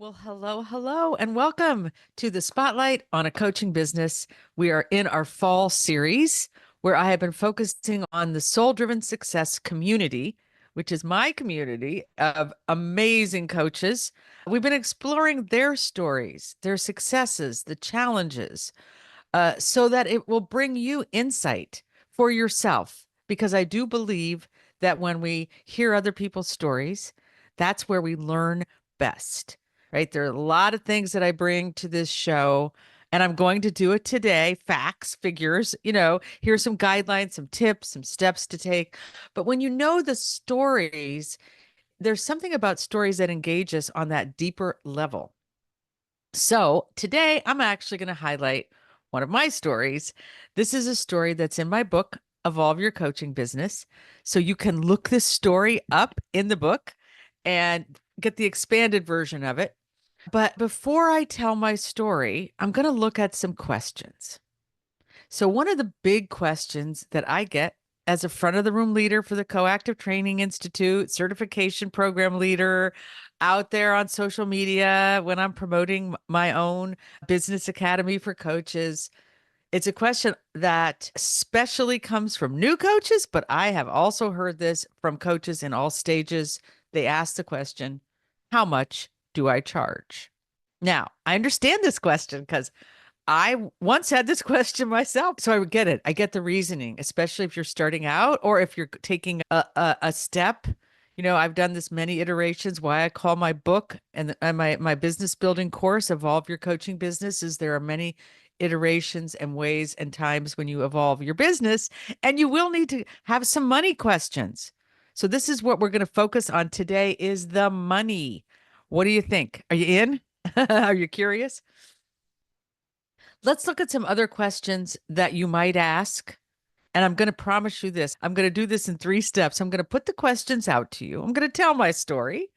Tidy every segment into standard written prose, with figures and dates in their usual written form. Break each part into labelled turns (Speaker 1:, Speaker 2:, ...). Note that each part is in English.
Speaker 1: Well, hello, hello, and welcome to the Spotlight on a Coaching Business. We are in our fall series where I have been focusing on the soul driven success community, which is my community of amazing coaches. We've been exploring their stories, their successes, the challenges, so that it will bring you insight for yourself. Because I do believe that when we hear other people's stories, that's where we learn best, right? There are a lot of things that I bring to this show, and I'm going to do it today. Facts, figures, here's some guidelines, some tips, some steps to take. But when you know the stories, there's something about stories that engage us on that deeper level. So today I'm actually going to highlight one of my stories. This is a story that's in my book, Evolve Your Coaching Business. So you can look this story up in the book and get the expanded version of it. But before I tell my story, I'm going to look at some questions. So, one of the big questions that I get as a front of the room leader for the Coactive Training Institute, certification program leader, out there on social media when I'm promoting my own business academy for coaches, it's a question that especially comes from new coaches, but I have also heard this from coaches in all stages. They ask the question, how much do I charge? Now, I understand this question because I once had this question myself. So I would get it. I get the reasoning, especially if you're starting out or if you're taking a step. I've done this many iterations. Why I call my book and my business building course, Evolve Your Coaching Business, is there are many iterations and ways and times when you evolve your business, and you will need to have some money questions. So this is what we're going to focus on today is the money. What do you think? Are you in? Are you curious? Let's look at some other questions that you might ask. And I'm going to promise you this. I'm going to do this in three steps. I'm going to put the questions out to you. I'm going to tell my story,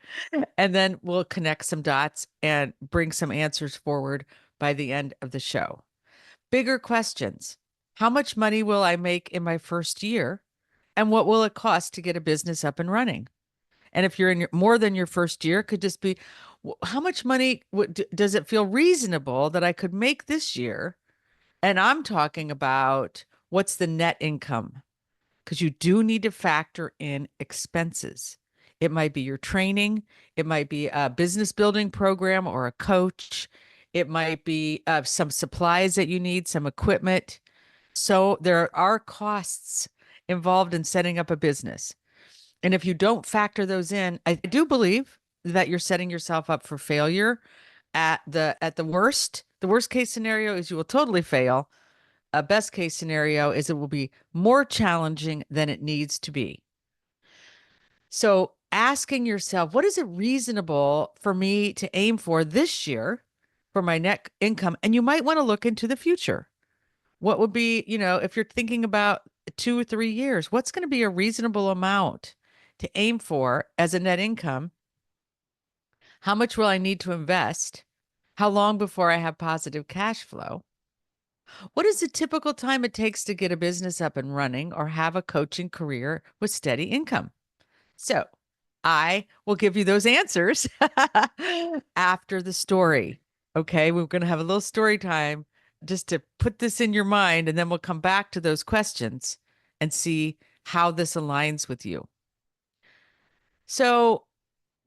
Speaker 1: and then we'll connect some dots and bring some answers forward by the end of the show. Bigger questions. How much money will I make in my first year? And what will it cost to get a business up and running? And if you're in more than your first year, it could just be how much money does it feel reasonable that I could make this year? And I'm talking about what's the net income, because you do need to factor in expenses. It might be your training, it might be a business building program or a coach, it might be some supplies that you need, some equipment. So there are costs involved in setting up a business. And if you don't factor those in, I do believe that you're setting yourself up for failure at the worst. The worst case scenario is you will totally fail. A best case scenario is it will be more challenging than it needs to be. So asking yourself, what is it reasonable for me to aim for this year for my net income? And you might want to look into the future. What would be, if you're thinking about 2 or 3 years, what's going to be a reasonable amount to aim for as a net income? How much will I need to invest? How long before I have positive cash flow? What is the typical time it takes to get a business up and running or have a coaching career with steady income? So I will give you those answers after the story. Okay. We're going to have a little story time just to put this in your mind, and then we'll come back to those questions and see how this aligns with you. So,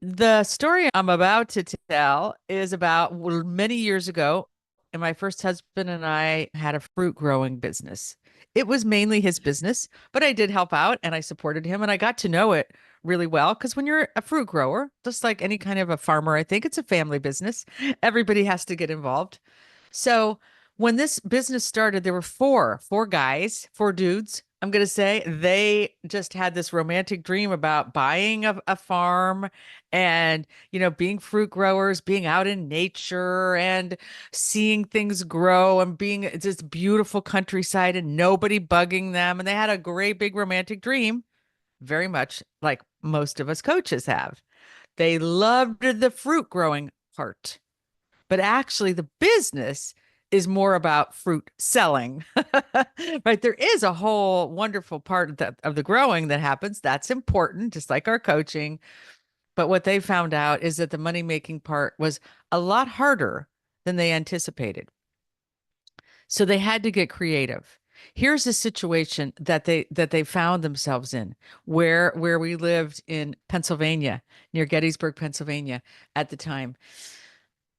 Speaker 1: the story I'm about to tell is about many years ago, and my first husband and I had a fruit growing business. It was mainly his business, but I did help out and I supported him and I got to know it really well because when you're a fruit grower, just like any kind of a farmer, I think it's a family business. Everybody has to get involved. So when this business started, there were four guys, four dudes. I'm going to say they just had this romantic dream about buying a farm and, being fruit growers, being out in nature and seeing things grow and being this beautiful countryside and nobody bugging them. And they had a great big romantic dream, very much like most of us coaches have. They loved the fruit growing part, but actually the business is more about fruit selling. Right, there is a whole wonderful part of the growing that happens that's important, just like our coaching, But what they found out is that the money making part was a lot harder than they anticipated. So they had to get creative. Here's a situation that they found themselves in where we lived in Pennsylvania, near Gettysburg, Pennsylvania at the time.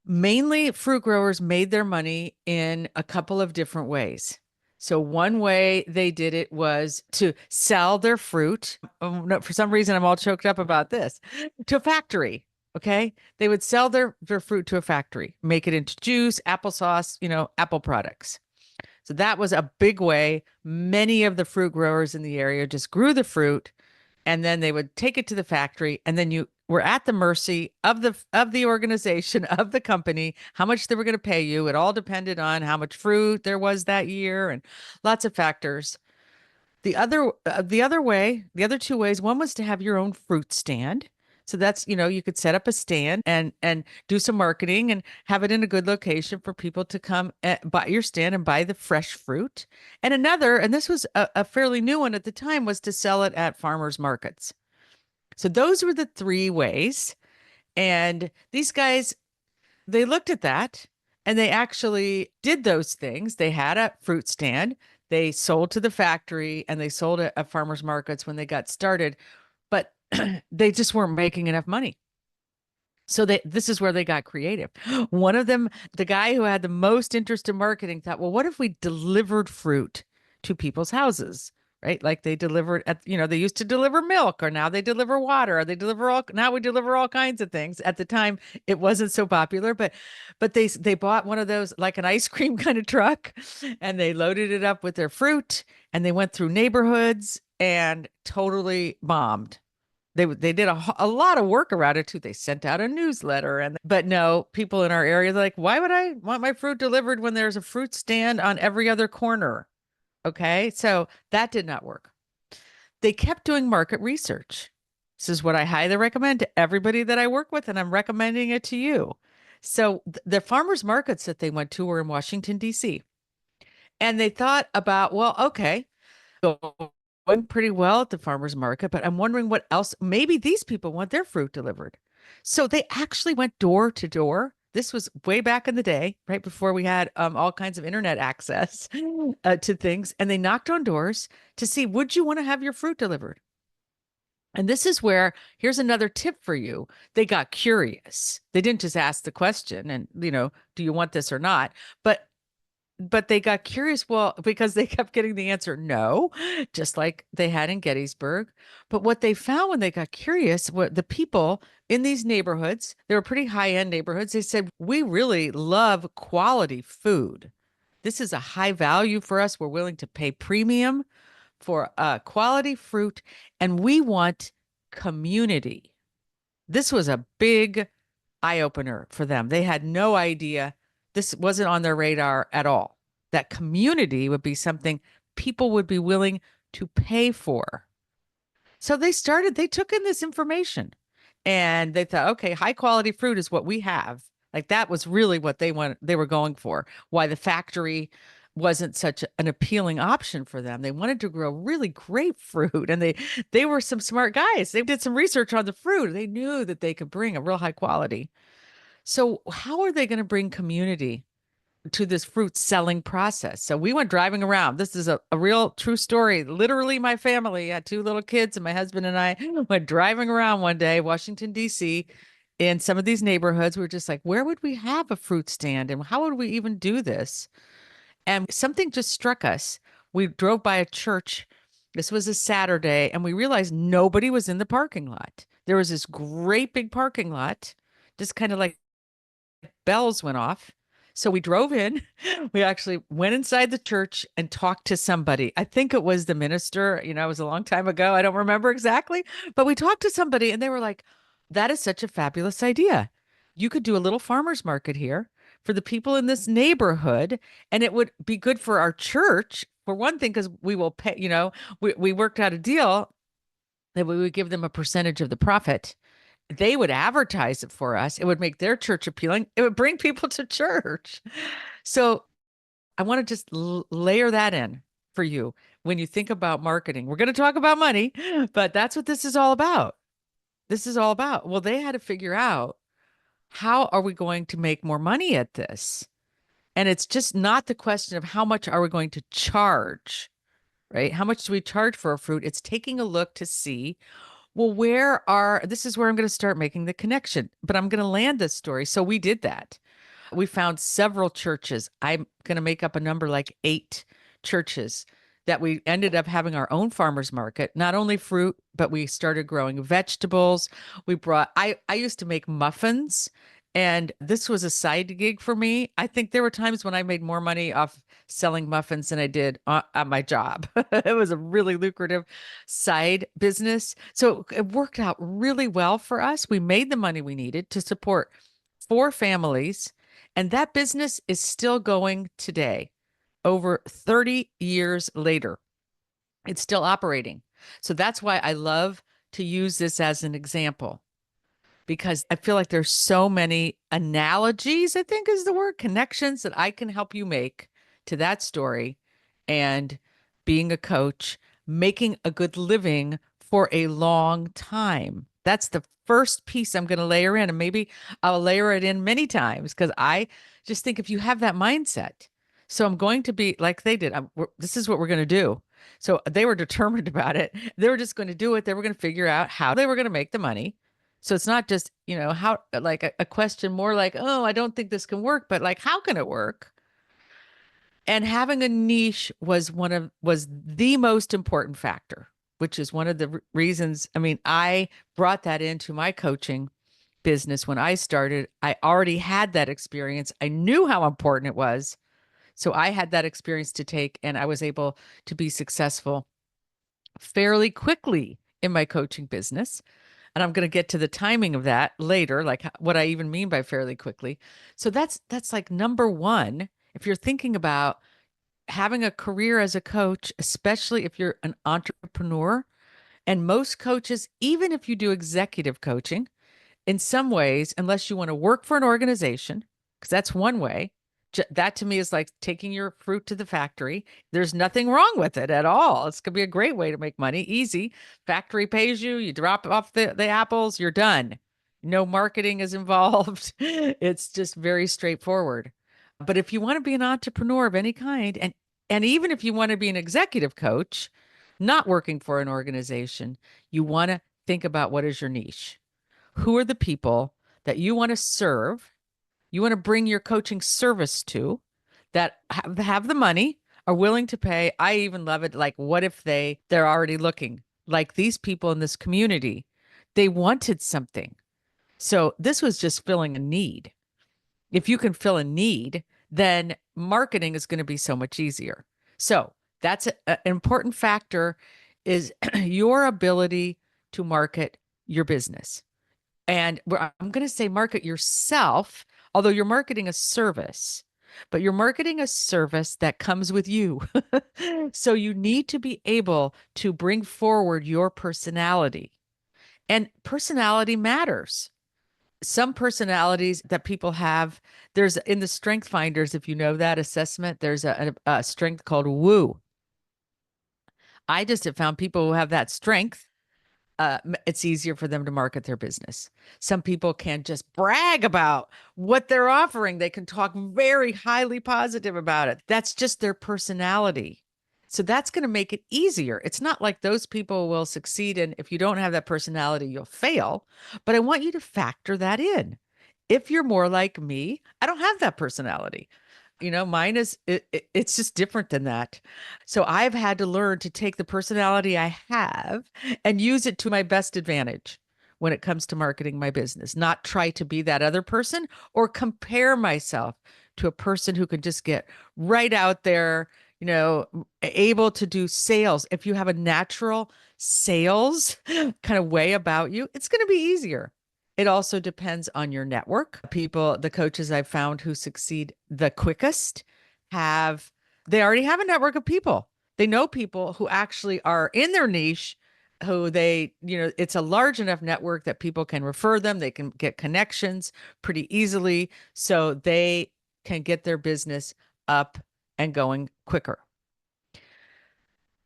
Speaker 1: Mainly fruit growers made their money in a couple of different ways. So one way they did it was to sell their fruit. Oh, no, for some reason, I'm all choked up about this. To a factory. Okay. They would sell their fruit to a factory, make it into juice, applesauce, apple products. So that was a big way. Many of the fruit growers in the area just grew the fruit and then they would take it to the factory and then you were at the mercy of the organization of the company, how much they were going to pay you. It all depended on how much fruit there was that year and lots of factors. The other two ways, one was to have your own fruit stand. So that's, you could set up a stand and do some marketing and have it in a good location for people to come buy your stand and buy the fresh fruit. And another, and this was a fairly new one at the time, was to sell it at farmers markets. So those were the three ways. And these guys, they looked at that and they actually did those things. They had a fruit stand, they sold to the factory, and they sold at farmers markets when they got started, but they just weren't making enough money. So this is where they got creative. One of them, the guy who had the most interest in marketing, thought, well, what if we delivered fruit to people's houses? Right? Like they delivered they used to deliver milk, or now they deliver water, or now we deliver all kinds of things. At the time, it wasn't so popular, but they bought one of those, like an ice cream kind of truck, and they loaded it up with their fruit, and they went through neighborhoods and totally bombed. They did a lot of work around it too. They sent out a newsletter, but no, people in our area, they're like, why would I want my fruit delivered when there's a fruit stand on every other corner? Okay. So that did not work. They kept doing market research. This is what I highly recommend to everybody that I work with, and I'm recommending it to you. So the farmers markets that they went to were in Washington, D.C. And they thought about, well, okay, going pretty well at the farmers market, but I'm wondering what else. Maybe these people want their fruit delivered. So they actually went door to door. This was way back in the day, right before we had all kinds of internet access to things. And they knocked on doors to see, would you want to have your fruit delivered? And this is where, here's another tip for you. They got curious. They didn't just ask the question and, do you want this or not? But they got curious, well, because they kept getting the answer no, just like they had in Gettysburg. But what they found when they got curious, what the people in these neighborhoods, they were pretty high-end neighborhoods, they said, we really love quality food. This is a high value for us. We're willing to pay premium for quality fruit, and we want community. This was a big eye opener for them. They had no idea. This wasn't on their radar at all. That community would be something people would be willing to pay for. So they took in this information and they thought, okay, high quality fruit is what we have. Like that was really what they were going for. Why the factory wasn't such an appealing option for them. They wanted to grow really great fruit, and they were some smart guys. They did some research on the fruit. They knew that they could bring a real high quality. So how are they going to bring community to this fruit selling process? So we went driving around. This is a real true story. Literally, my family had two little kids, and my husband and I went driving around one day, Washington, D.C., in some of these neighborhoods. We were just like, where would we have a fruit stand? And how would we even do this? And something just struck us. We drove by a church. This was a Saturday, and we realized nobody was in the parking lot. There was this great big parking lot, just kind of like bells went off. So we drove in. We actually went inside the church and talked to somebody. I think it was the minister. It was a long time ago. I don't remember exactly, but we talked to somebody and they were like, that is such a fabulous idea. You could do a little farmer's market here for the people in this neighborhood, and it would be good for our church. For one thing, because we will pay, we worked out a deal that we would give them a percentage of the profit. They would advertise it for us. It would make their church appealing. It would bring people to church. So I want to just layer that in for you when you think about marketing. We're going to talk about money, but that's what this is all about. this is all about. Well, they had to figure out, how are we going to make more money at this? And it's just not the question of how much are we going to charge, right? How much do we charge for a fruit? It's taking a look to see, well, this is where I'm going to start making the connection, but I'm going to land this story. So we did that. We found several churches. I'm going to make up a number like 8 churches that we ended up having our own farmers market, not only fruit, but we started growing vegetables. I used to make muffins, and this was a side gig for me. I think there were times when I made more money off selling muffins than I did on my job. It was a really lucrative side business. So it worked out really well for us. We made the money we needed to support 4 families, and that business is still going today, over 30 years later. It's still operating. So that's why I love to use this as an example, because I feel like there's so many analogies, I think is the word, connections that I can help you make to that story and being a coach, making a good living for a long time. That's the first piece I'm going to layer in, and maybe I'll layer it in many times because I just think if you have that mindset, so I'm going to be like they did. This is what we're going to do. So they were determined about it. They were just going to do it. They were going to figure out how they were going to make the money. So it's not just, how like a question more like, oh, I don't think this can work, but like, how can it work? And having a niche was the most important factor, which is one of the reasons. I mean, I brought that into my coaching business when I started. I already had that experience. I knew how important it was. So I had that experience to take, and I was able to be successful fairly quickly in my coaching business. And I'm going to get to the timing of that later, like what I even mean by fairly quickly. So that's like number one. If you're thinking about having a career as a coach, especially if you're an entrepreneur, and most coaches, even if you do executive coaching, in some ways, unless you want to work for an organization, because that's one way. That to me is like taking your fruit to the factory. There's nothing wrong with it at all. It's going to be a great way to make money. Easy. Factory pays you, you drop off the apples, you're done. No marketing is involved. It's just very straightforward. But if you want to be an entrepreneur of any kind, and even if you want to be an executive coach, not working for an organization, you want to think about what is your niche. Who are the people that you want to serve, you want to bring your coaching service to, that have the money, are willing to pay. I even love it. Like, what if they're already looking, like these people in this community, they wanted something. So this was just filling a need. If you can fill a need, then marketing is going to be so much easier. So that's an important factor, is your ability to market your business. And I'm going to say market yourself, although you're marketing a service, but you're marketing a service that comes with you. So you need to be able to bring forward your personality. And personality matters. Some personalities that people have, there's in the Strength Finders, if you know that assessment, there's a strength called woo. I just have found people who have that strength, it's easier for them to market their business. Some people can just brag about what they're offering. They can talk very highly positive about it. That's just their personality. So that's going to make it easier. It's not like those people will succeed. And if you don't have that personality, you'll fail. But I want you to factor that in. If you're more like me, I don't have that personality. Mine is it's just different than that. So I've had to learn to take the personality I have and use it to my best advantage when it comes to marketing my business, not try to be that other person or compare myself to a person who can just get right out there, able to do sales. If you have a natural sales kind of way about you, it's going to be easier. It also depends on your network. The coaches I've found who succeed the quickest they already have a network of people. They know people who actually are in their niche, who it's a large enough network that people can refer them. They can get connections pretty easily. So they can get their business up and going quicker.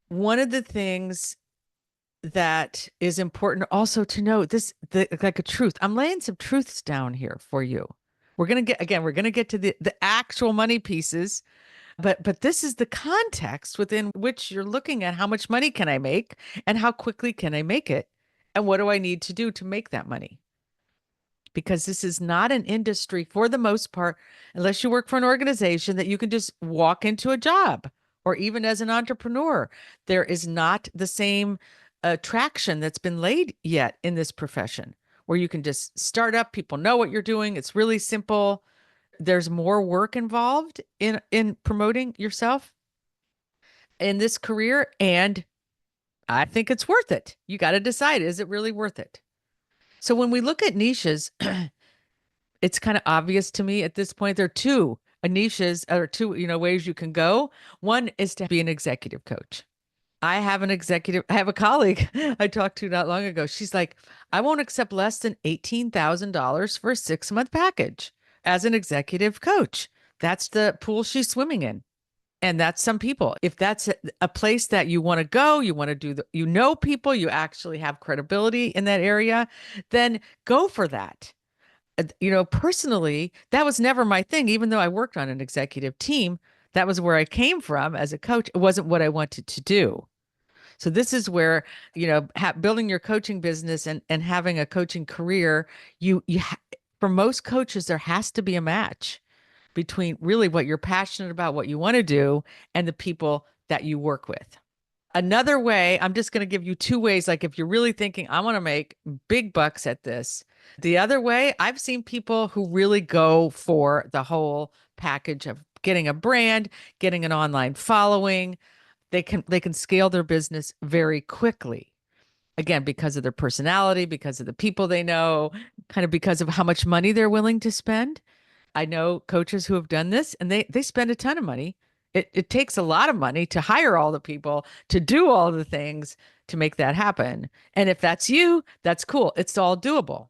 Speaker 1: One of the things that is important also to know this, like a truth. I'm laying some truths down here for you. We're going to get to the actual money pieces, but this is the context within which you're looking at how much money can I make and how quickly can I make it? And what do I need to do to make that money? Because this is not an industry for the most part, unless you work for an organization that you can just walk into a job or even as an entrepreneur. There is not the same traction that's been laid yet in this profession where you can just start up. People know what you're doing. It's really simple. There's more work involved in promoting yourself in this career. And I think it's worth it. You got to decide, is it really worth it? So when we look at niches, it's kind of obvious to me at this point. There are two niches or two, ways you can go. One is to be an executive coach. I have a colleague I talked to not long ago. She's like, I won't accept less than $18,000 for a 6-month package as an executive coach. That's the pool she's swimming in. And that's some people. If that's a place that you want to go, you want to do people, you actually have credibility in that area, then go for that. Personally, that was never my thing. Even though I worked on an executive team, that was where I came from as a coach. It wasn't what I wanted to do. So this is where, building your coaching business and having a coaching career, for most coaches, there has to be a match between really what you're passionate about, what you want to do, and the people that you work with. Another way, I'm just going to give you two ways. Like if you're really thinking, I want to make big bucks at this. The other way, I've seen people who really go for the whole package of getting a brand, getting an online following. They can scale their business very quickly. Again, because of their personality, because of the people they know, kind of because of how much money they're willing to spend. I know coaches who have done this and they spend a ton of money. It takes a lot of money to hire all the people to do all the things to make that happen. And if that's you, that's cool. It's all doable.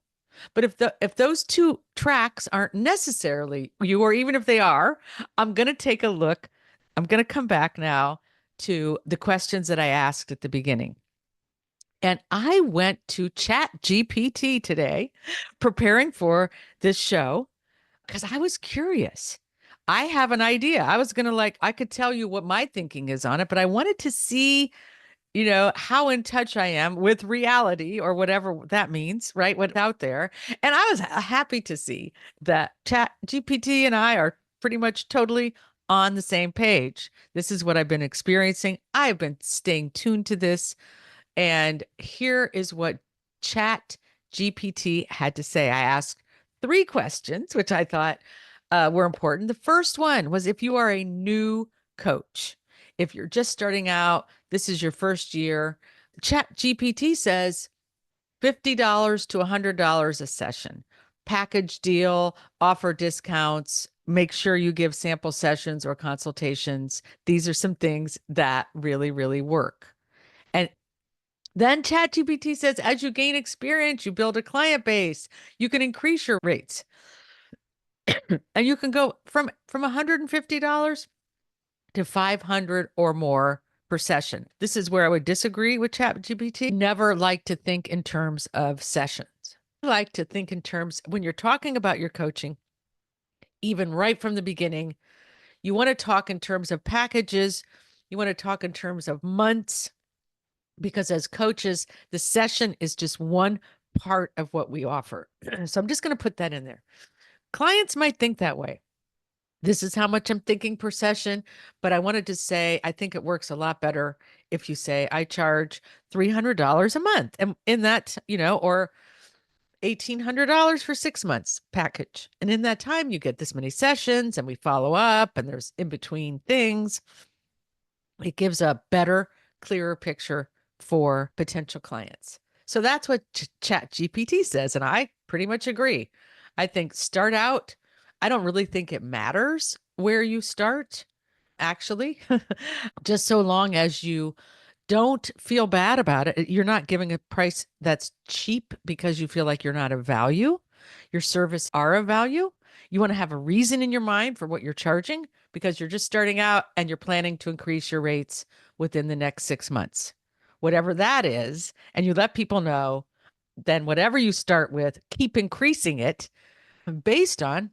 Speaker 1: But if those two tracks aren't necessarily you, or even if they are, I'm going to take a look. I'm going to come back now to the questions that I asked at the beginning. And I went to Chat GPT today, preparing for this show because I was curious. I have an idea. I was going to I could tell you what my thinking is on it, but I wanted to see, how in touch I am with reality or whatever that means, right? What's out there. And I was happy to see that Chat GPT and I are pretty much totally on the same page. This is what I've been experiencing. I've been staying tuned to this. And here is what Chat GPT had to say. I asked 3 questions, which I thought were important. The first one was if you are a new coach, if you're just starting out, this is your first year. Chat GPT says $50 to $100 a session, package deal, offer discounts. Make sure you give sample sessions or consultations. These are some things that really, really work. And then ChatGPT says, as you gain experience, you build a client base, you can increase your rates. And you can go from $150 to 500 or more per session. This is where I would disagree with ChatGPT. Never like to think in terms of sessions. I like to think in terms when you're talking about your coaching, even right from the beginning, you want to talk in terms of packages, you want to talk in terms of months, because as coaches, the session is just one part of what we offer. So I'm just going to put that in there. Clients might think that way. This is how much I'm thinking per session, but I wanted to say, I think it works a lot better if you say, I charge $300 a month and in that, or $1,800 for 6 months package. And in that time, you get this many sessions and we follow up and there's in between things. It gives a better, clearer picture for potential clients. So that's what Chat GPT says. And I pretty much agree. I think start out, I don't really think it matters where you start, actually, just so long as you don't feel bad about it. You're not giving a price that's cheap because you feel like you're not of value. Your service are of value. You want to have a reason in your mind for what you're charging because you're just starting out and you're planning to increase your rates within the next 6 months. whatever that is, and you let people know, then whatever you start with, keep increasing it based on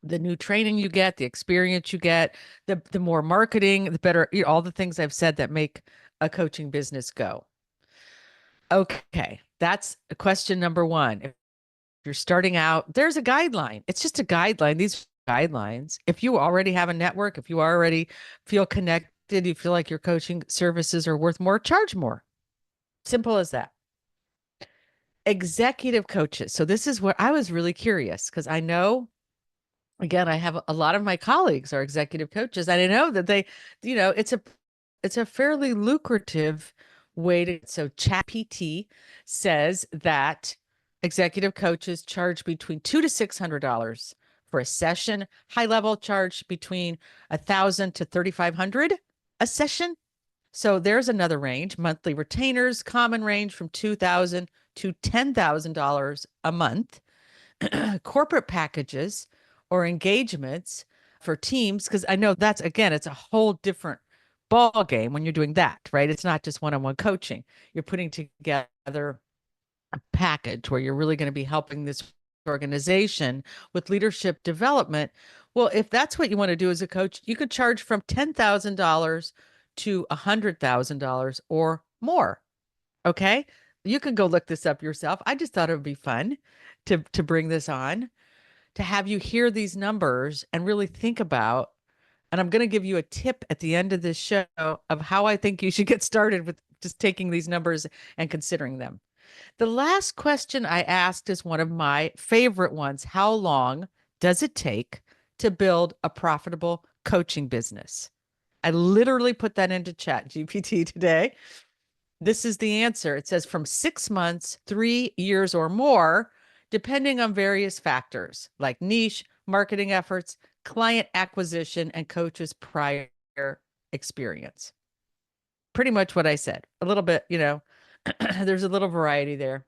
Speaker 1: the new training you get, the experience you get, the more marketing, the better, all the things I've said that make a coaching business go. Okay, that's question number one. If you're starting out, there's a guideline. It's just a guideline. These guidelines. If you already have a network, if you already feel connected, you feel like your coaching services are worth more, charge more. Simple as that. Executive coaches. So this is where I was really curious because I know, again, I have a lot of my colleagues are executive coaches, and I know that they, it's a fairly lucrative way to. So ChatGPT says that executive coaches charge between $200 to $600 for a session. High level charge between 1,000 to 3,500 a session. So there's another range. Monthly retainers, common range from $2,000 to $10,000 a month. Corporate packages or engagements for teams, because I know that's, again, it's a whole different ball game when you're doing that, right? It's not just one-on-one coaching. You're putting together a package where you're really going to be helping this organization with leadership development. Well, if that's what you want to do as a coach, you could charge from $10,000 to $100,000 or more. Okay. You can go look this up yourself. I just thought it would be fun to bring this on, to have you hear these numbers and really think about. And I'm going to give you a tip at the end of this show of how I think you should get started with just taking these numbers and considering them. The last question I asked is one of my favorite ones. How long does it take to build a profitable coaching business? I literally put that into Chat GPT today. This is the answer. It says from 6 months, 3 years, or more, depending on various factors like niche, marketing efforts, client acquisition, and coach's prior experience. Pretty much what I said. A little bit, there's a little variety there.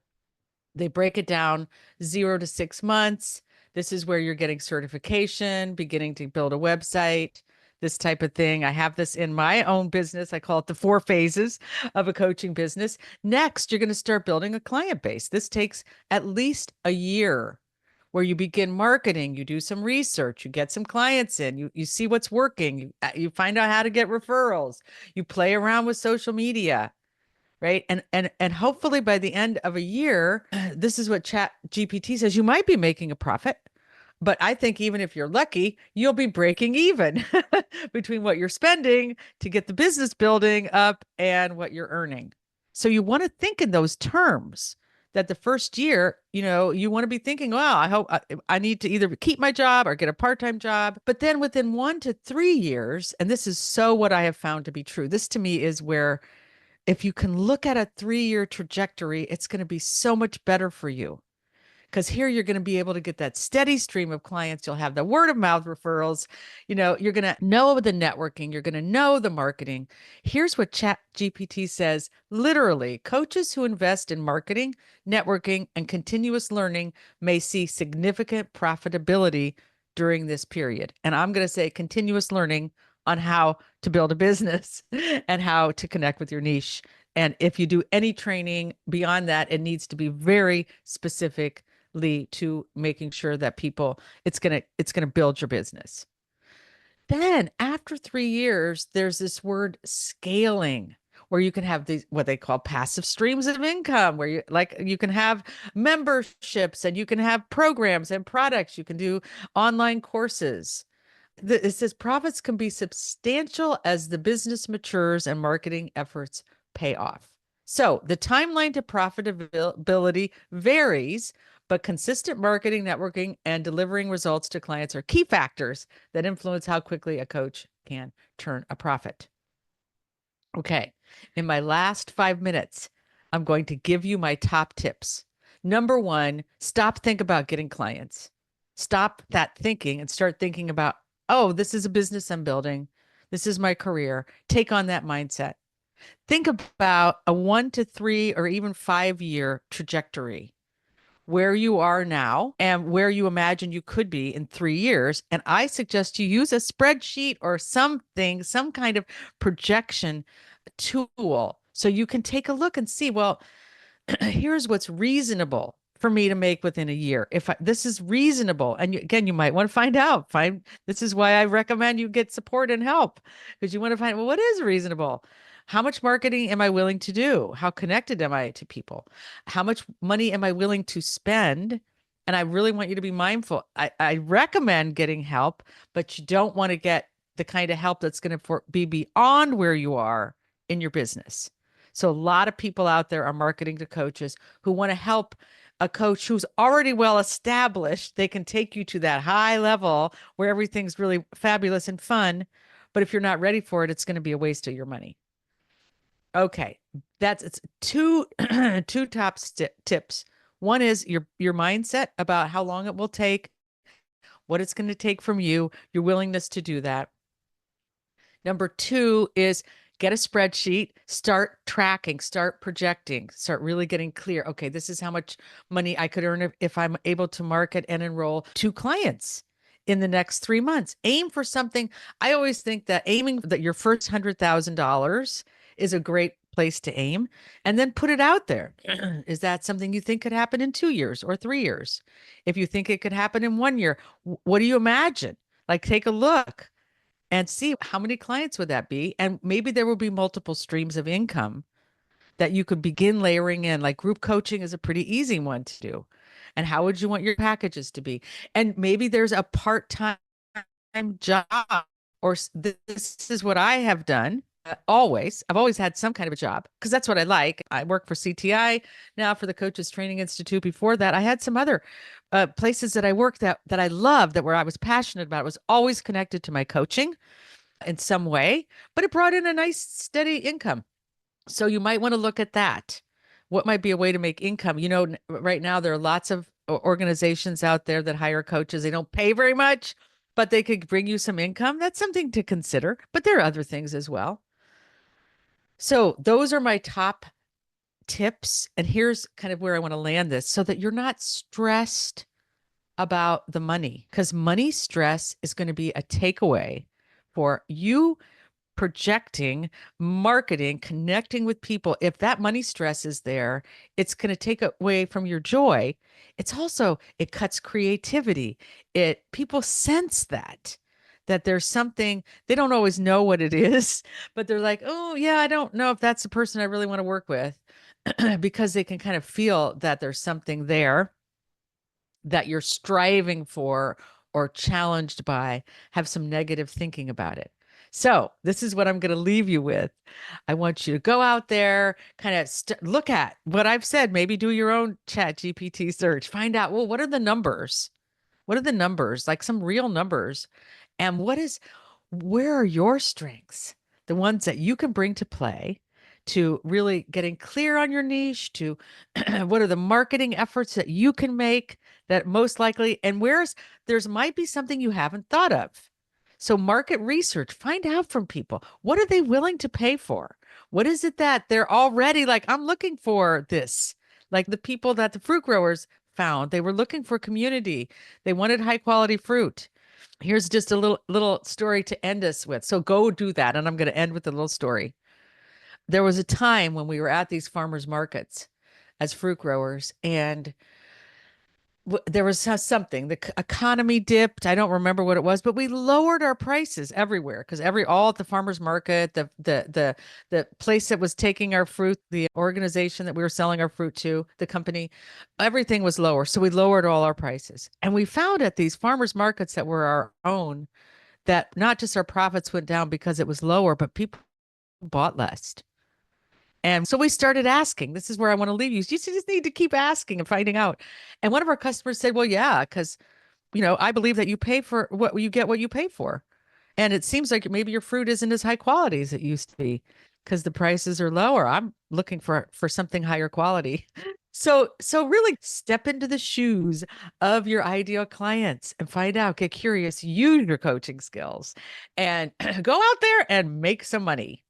Speaker 1: They break it down 0 to 6 months. This is where you're getting certification, beginning to build a website, this type of thing. I have this in my own business. I call it the 4 phases of a coaching business. Next, you're going to start building a client base. This takes at least a year where you begin marketing, you do some research, you get some clients in, you see what's working, you find out how to get referrals, you play around with social media, right? And hopefully by the end of a year, this is what Chat GPT says, you might be making a profit. But I think even if you're lucky, you'll be breaking even between what you're spending to get the business building up and what you're earning. So you want to think in those terms, that the first year, you want to be thinking, wow, I hope I need to either keep my job or get a part-time job. But then within 1 to 3 years, and this is so what I have found to be true, this to me is where, if you can look at a 3-year trajectory, it's going to be so much better for you. Because here you're going to be able to get that steady stream of clients. You'll have the word of mouth referrals. You're going to know the networking. You're going to know the marketing. Here's what Chat GPT says. Literally, coaches who invest in marketing, networking, and continuous learning may see significant profitability during this period. And I'm going to say continuous learning on how to build a business and how to connect with your niche. And if you do any training beyond that, it needs to be very specific to making sure that it's going to build your business. Then after 3 years, there's this word scaling, where you can have these, what they call passive streams of income, where you can have memberships and you can have programs and products. You can do online courses. It says profits can be substantial as the business matures and marketing efforts pay off. So the timeline to profitability varies, but consistent marketing, networking, and delivering results to clients are key factors that influence how quickly a coach can turn a profit. Okay, in my last 5 minutes, I'm going to give you my top tips. Number one, stop thinking about getting clients. Stop that thinking and start thinking about, oh, this is a business I'm building. This is my career. Take on that mindset. Think about a 1 to 3 or even 5 year trajectory, where you are now and where you imagine you could be in 3 years. And I suggest you use a spreadsheet or something, some kind of projection tool So you can take a look and see, well, here's what's reasonable for me to make within a year. If this is reasonable, and again, you might want to find out. This is why I recommend you get support and help, because you want to find, well, what is reasonable? How much marketing am I willing to do? How connected am I to people? How much money am I willing to spend? And I really want you to be mindful. I recommend getting help, but you don't want to get the kind of help that's going to be beyond where you are in your business. So a lot of people out there are marketing to coaches who want to help a coach who's already well established. They can take you to that high level where everything's really fabulous and fun. But if you're not ready for it, it's going to be a waste of your money. Okay, that's it's two two top tips. One is your mindset about how long it will take, what it's going to take from you, your willingness to do that. Number two is get a spreadsheet, start tracking, start projecting, start really getting clear. Okay, this is how much money I could earn if I'm able to market and enroll two clients in the next 3 months. Aim for something. I always think that aiming that your first $100,000 is a great place to aim, and then put it out there. Is that something you think could happen in 2 years or 3 years? If you think it could happen in 1 year, what do you imagine? Like, take a look and see how many clients would that be, and maybe there will be multiple streams of income that you could begin layering in. Like, group coaching is a pretty easy one to do. And how would you want your packages to be? And maybe there's a part-time job, or this is what I have done. I've always had some kind of a job because that's what I like. I work for CTI now, for the Coaches Training Institute. Before that, I had some other places that I worked that I loved, that where I was passionate about. It was always connected to my coaching in some way, but it brought in a nice steady income. So you might want to look at that. What might be a way to make income? Right now there are lots of organizations out there that hire coaches. They don't pay very much, but they could bring you some income. That's something to consider. But there are other things as well. So those are my top tips. And here's kind of where I want to land this, so that you're not stressed about the money, because money stress is going to be a takeaway for you projecting, marketing, connecting with people. If that money stress is there, it's going to take away from your joy. It cuts creativity. People sense that there's something, they don't always know what it is, but they're like, oh yeah, I don't know if that's the person I really want to work with, because they can kind of feel that there's something there that you're striving for or challenged by, have some negative thinking about it. So, this is what I'm going to leave you with. I want you to go out there, kind of look at what I've said, maybe do your own chat GPT search, find out, well, what are the numbers? What are the numbers? Like some real numbers. And where are your strengths? The ones that you can bring to play to really getting clear on your niche, to what are the marketing efforts that you can make that most likely, and there's might be something you haven't thought of. So market research, find out from people, what are they willing to pay for? What is it that they're already like, I'm looking for this? Like the people that the fruit growers found, they were looking for community. They wanted high quality fruit. Here's just a little story to end us with. So go do that. And I'm going to end with a little story. There was a time when we were at these farmers markets as fruit growers, and there was something, the economy dipped. I don't remember what it was, but we lowered our prices everywhere, because all at the farmers market, the place that was taking our fruit, the organization that we were selling our fruit to, the company, everything was lower. So we lowered all our prices. And we found at these farmers markets that were our own, that not just our profits went down because it was lower, but people bought less. And so we started asking. This is where I want to leave you. You just need to keep asking and finding out. And one of our customers said, well, yeah, because, I believe that you pay for what you pay for. And it seems like maybe your fruit isn't as high quality as it used to be because the prices are lower. I'm looking for something higher quality. So really step into the shoes of your ideal clients and find out, get curious, use your coaching skills, and go out there and make some money.